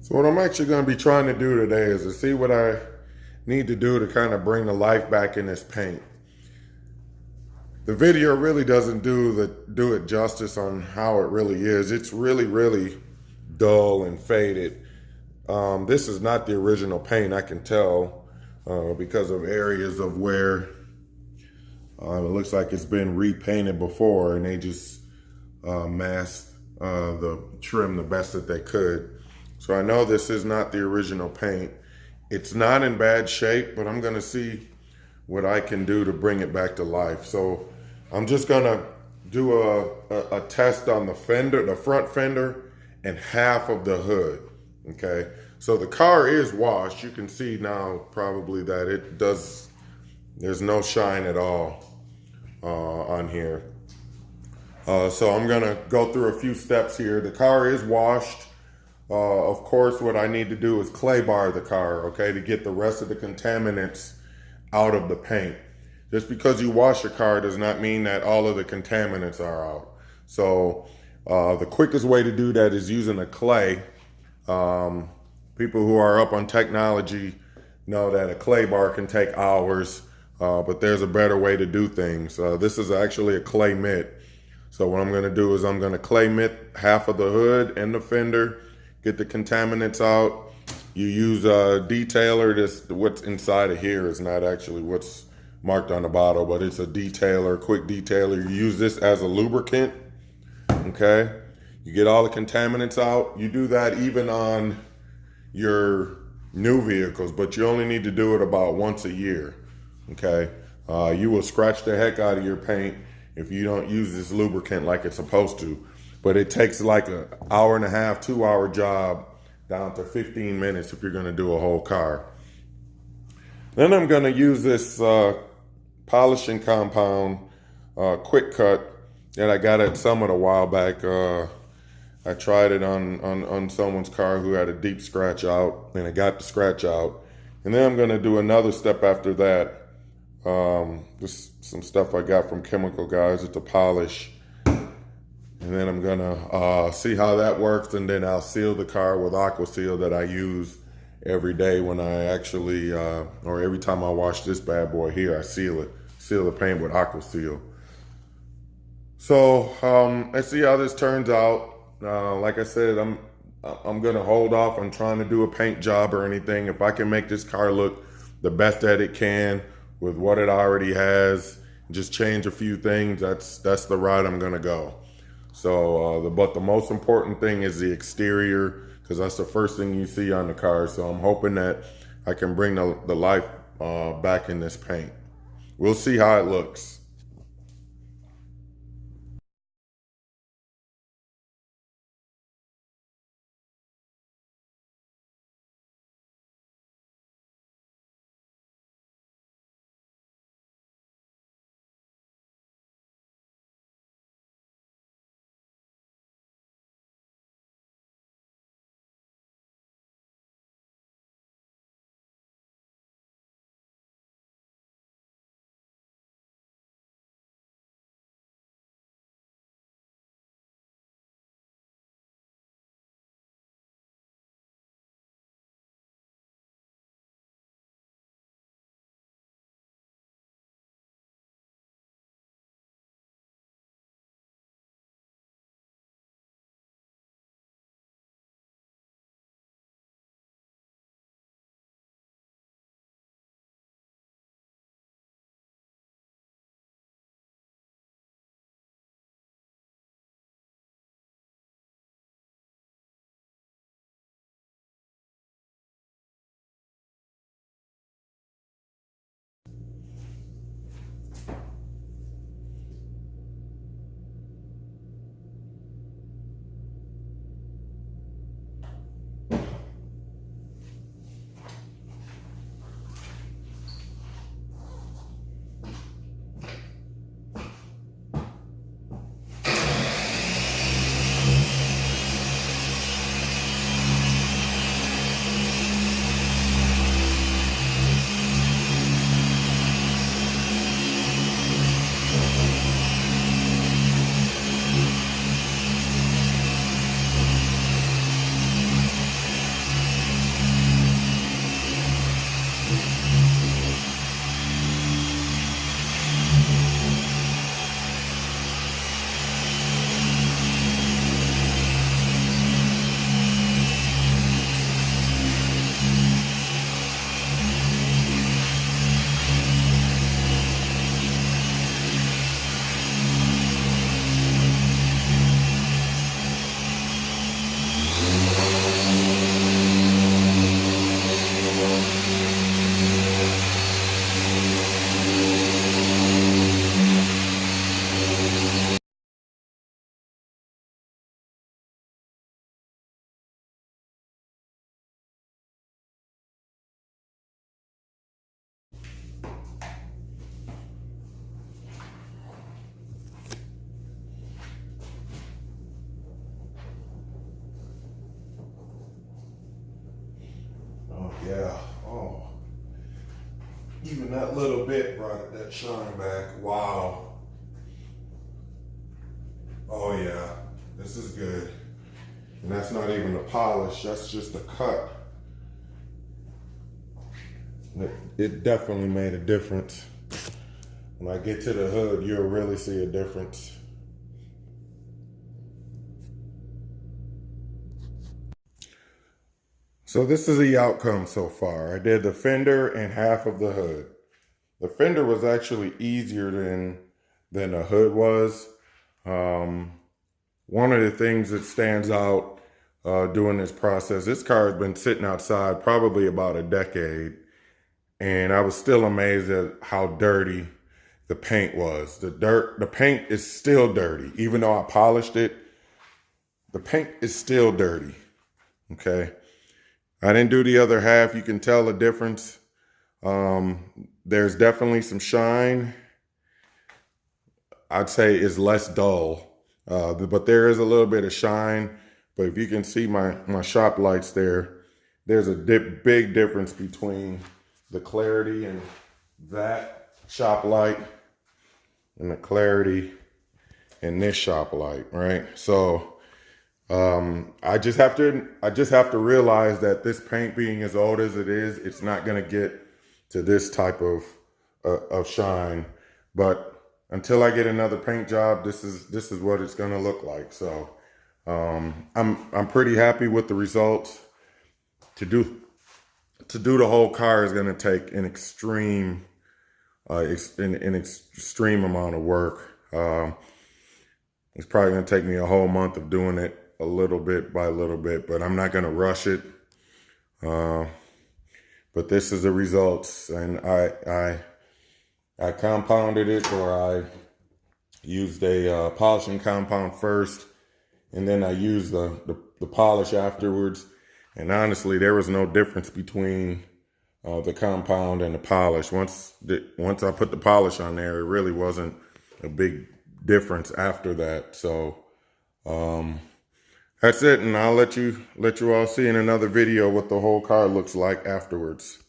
So what I'm actually going to be trying to do today is to see what I need to do to kind of bring the life back in this paint. The video really doesn't do it justice on how it really is. It's really dull and faded. This is not the original paint, I can tell, because of areas of where it looks like it's been repainted before, and they just masked the trim the best that they could. So I know this is not the original paint. It's not in bad shape, but I'm gonna see what I can do to bring it back to life. So I'm just gonna do a test on the fender, the front fender, and half of the hood, okay? So the car is washed. You can see now probably that there's no shine at all on here. So I'm gonna go through a few steps here. The car is washed. Of course, what I need to do is clay bar the car, okay, to get the rest of the contaminants out of the paint. Just because you wash your car does not mean that all of the contaminants are out. So the quickest way to do that is using a clay. People who are up on technology know that a clay bar can take hours, but there's a better way to do things. This is actually a clay mitt. So what I'm gonna do is I'm gonna clay mitt half of the hood and the fender, get the contaminants out. You use a detailer. What's inside of here is not actually what's marked on the bottle, but it's a detailer, quick detailer. You use this as a lubricant, okay? You get all the contaminants out. You do that even on your new vehicles, but you only need to do it about once a year, okay? You will scratch the heck out of your paint if you don't use this lubricant like it's supposed to. But it takes like an hour and a half, 2-hour job down to 15 minutes if you're gonna do a whole car. Then I'm gonna use this polishing compound quick cut that I got at Summit a while back. I tried it on someone's car who had a deep scratch out, and it got the scratch out. And then I'm gonna do another step after that. Just some stuff I got from Chemical Guys. It's a polish. And then I'm gonna see how that works, and then I'll seal the car with Aqua Seal that I use every day when I actually, or every time I wash this bad boy here, I seal the paint with Aqua Seal. So let's see how this turns out. Like I said, I'm gonna hold off on trying to do a paint job or anything. If I can make this car look the best that it can with what it already has, just change a few things, that's the route I'm gonna go. So, but the most important thing is the exterior, because that's the first thing you see on the car. So I'm hoping that I can bring the life back in this paint. We'll see how it looks. Even that little bit brought that shine back. Wow. Oh yeah, this is good. And that's not even the polish, that's just the cut. It definitely made a difference. When I get to the hood, you'll really see a difference. So this is the outcome so far. I did the fender and half of the hood. The fender was actually easier than the hood was. One of the things that stands out during this process, this car has been sitting outside probably about a decade, and I was still amazed at how dirty the paint was. The paint is still dirty. Even though I polished it, the paint is still dirty, okay? I didn't do the other half. You can tell the difference. There's definitely some shine. I'd say it's less dull, but there is a little bit of shine. But if you can see my shop lights there, there's a big difference between the clarity and that shop light and the clarity in this shop light, right? So I just have to realize that this paint being as old as it is, it's not gonna get to this type of shine. But until I get another paint job, this is what it's gonna look like. So I'm pretty happy with the results. To do the whole car is gonna take an extreme amount of work. It's probably gonna take me a whole month of doing it a little bit by little bit, but I'm not gonna rush it. But this is the results, and I compounded it, or I used a polishing compound first, and then I used the polish afterwards. And honestly, there was no difference between the compound and the polish. Once I put the polish on there, it really wasn't a big difference after that. So that's it, and I'll let you all see in another video what the whole car looks like afterwards.